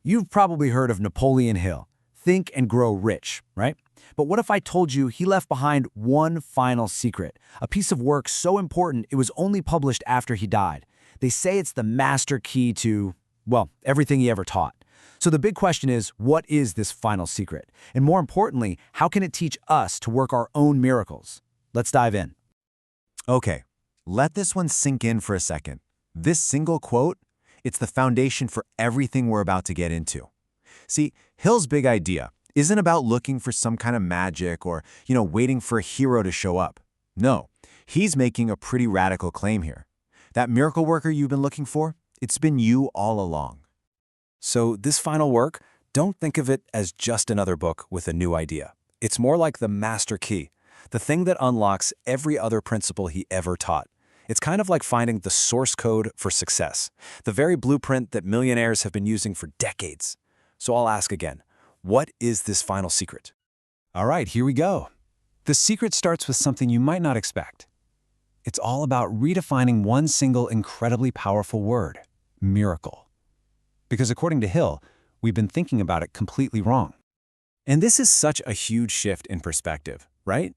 You've probably heard of Napoleon Hill. Think and grow rich, right? But what if I told you he left behind one final secret, a piece of work so important it was only published after he died? They say it's the master key to, well, everything he ever taught. So the big question is, what is this final secret? And more importantly, how can it teach us to work our own miracles? Let's dive in. Okay, let this one sink in for a second. This single quote, it's the foundation for everything we're about to get into. See, Hill's big idea isn't about looking for some kind of magic or, waiting for a hero to show up. No, he's making a pretty radical claim here. That miracle worker you've been looking for, it's been you all along. So this final work, don't think of it as just another book with a new idea. It's more like the master key, the thing that unlocks every other principle he ever taught. It's kind of like finding the source code for success, the very blueprint that millionaires have been using for decades. So I'll ask again, what is this final secret? All right, here we go. The secret starts with something you might not expect. It's all about redefining one single incredibly powerful word, miracle. Because according to Hill, we've been thinking about it completely wrong. And this is such a huge shift in perspective, right?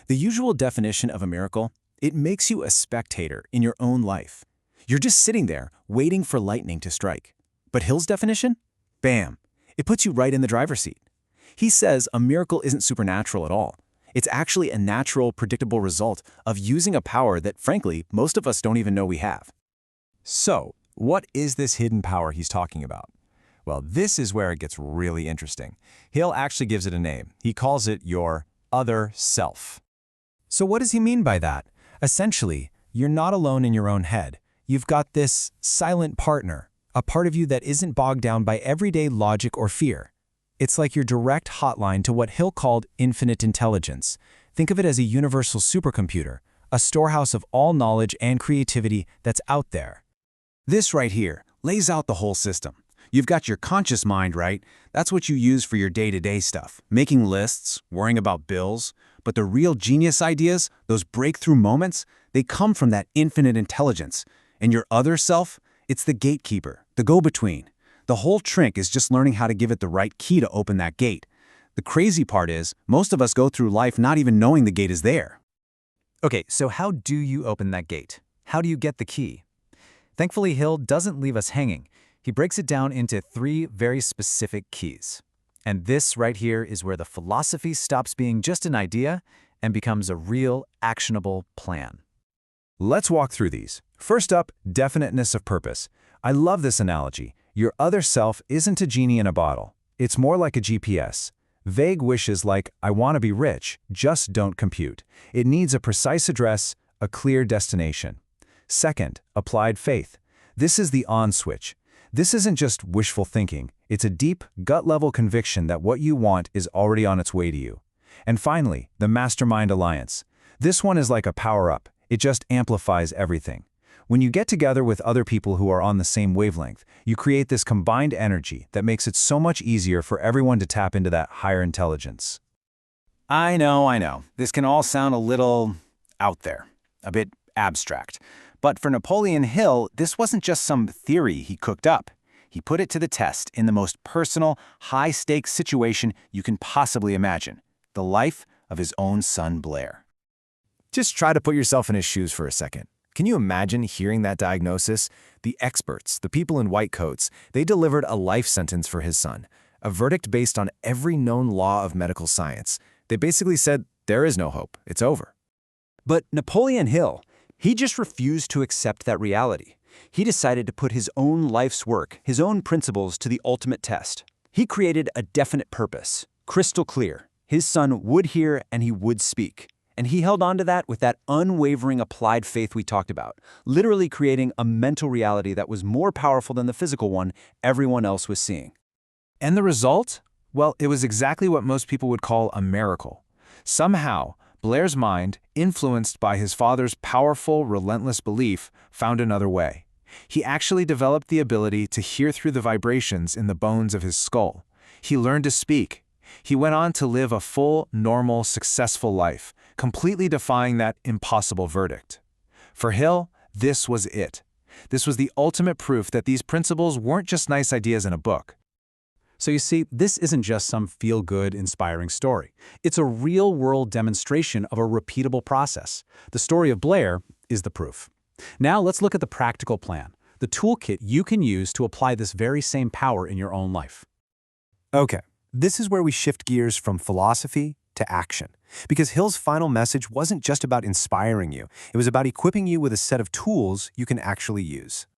The usual definition of a miracle, it makes you a spectator in your own life. You're just sitting there waiting for lightning to strike. But Hill's definition? Bam! It puts you right in the driver's seat. He says a miracle isn't supernatural at all. It's actually a natural, predictable result of using a power that, frankly, most of us don't even know we have. So, what is this hidden power he's talking about? Well, this is where it gets really interesting. Hill actually gives it a name. He calls it your other self. So what does he mean by that? Essentially, you're not alone in your own head. You've got this silent partner, a part of you that isn't bogged down by everyday logic or fear. It's like your direct hotline to what Hill called infinite intelligence. Think of it as a universal supercomputer, a storehouse of all knowledge and creativity that's out there. This right here lays out the whole system. You've got your conscious mind, right? That's what you use for your day-to-day stuff, making lists, worrying about bills. But the real genius ideas, those breakthrough moments, they come from that infinite intelligence. And your other self, it's the gatekeeper, the go-between. The whole trick is just learning how to give it the right key to open that gate. The crazy part is, most of us go through life not even knowing the gate is there. Okay, so how do you open that gate? How do you get the key? Thankfully, Hill doesn't leave us hanging. He breaks it down into 3 very specific keys. And this right here is where the philosophy stops being just an idea and becomes a real, actionable plan. Let's walk through these. First up, definiteness of purpose. I love this analogy. Your other self isn't a genie in a bottle. It's more like a GPS. Vague wishes like, I want to be rich, just don't compute. It needs a precise address, a clear destination. Second, applied faith. This is the on switch. This isn't just wishful thinking. It's a deep, gut-level conviction that what you want is already on its way to you. And finally, the mastermind alliance. This one is like a power-up. It just amplifies everything. When you get together with other people who are on the same wavelength, you create this combined energy that makes it so much easier for everyone to tap into that higher intelligence. I know. This can all sound a little out there, a bit abstract. But for Napoleon Hill, this wasn't just some theory he cooked up. He put it to the test in the most personal, high-stakes situation you can possibly imagine, the life of his own son Blair. Just try to put yourself in his shoes for a second. Can you imagine hearing that diagnosis? The experts, the people in white coats, they delivered a life sentence for his son, a verdict based on every known law of medical science. They basically said, there is no hope, it's over. But Napoleon Hill, he just refused to accept that reality. He decided to put his own life's work, his own principles to the ultimate test. He created a definite purpose, crystal clear. His son would hear and he would speak. And he held on to that with that unwavering applied faith we talked about, literally creating a mental reality that was more powerful than the physical one everyone else was seeing. And the result? Well, it was exactly what most people would call a miracle. Somehow, Blair's mind, influenced by his father's powerful, relentless belief, found another way. He actually developed the ability to hear through the vibrations in the bones of his skull. He learned to speak. He went on to live a full, normal, successful life, completely defying that impossible verdict. For Hill, this was it. This was the ultimate proof that these principles weren't just nice ideas in a book. So you see, this isn't just some feel-good, inspiring story. It's a real-world demonstration of a repeatable process. The story of Blair is the proof. Now let's look at the practical plan, the toolkit you can use to apply this very same power in your own life. Okay, this is where we shift gears from philosophy to action. Because Hill's final message wasn't just about inspiring you, it was about equipping you with a set of tools you can actually use.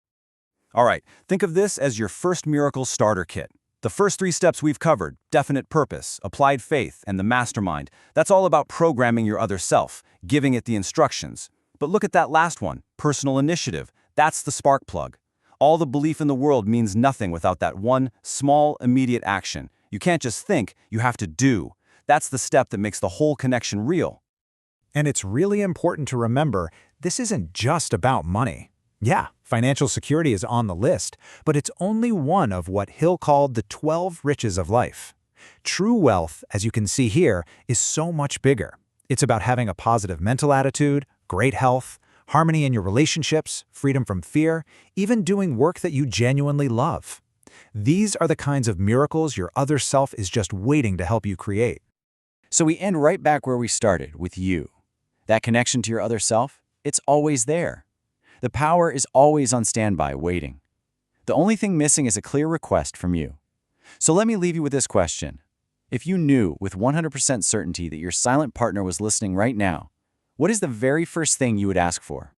All right, think of this as your first miracle starter kit. The first 3 steps we've covered, definite purpose, applied faith, and the mastermind, that's all about programming your other self, giving it the instructions. But look at that last one, personal initiative. That's the spark plug. All the belief in the world means nothing without that one small, immediate action. You can't just think, you have to do. That's the step that makes the whole connection real. And it's really important to remember, this isn't just about money. Yeah, financial security is on the list, but it's only one of what Hill called the 12 riches of life. True wealth, as you can see here, is so much bigger. It's about having a positive mental attitude, great health, harmony in your relationships, freedom from fear, even doing work that you genuinely love. These are the kinds of miracles your other self is just waiting to help you create. So we end right back where we started, with you. That connection to your other self, it's always there. The power is always on standby, waiting. The only thing missing is a clear request from you. So let me leave you with this question. If you knew with 100% certainty that your silent partner was listening right now, what is the very first thing you would ask for?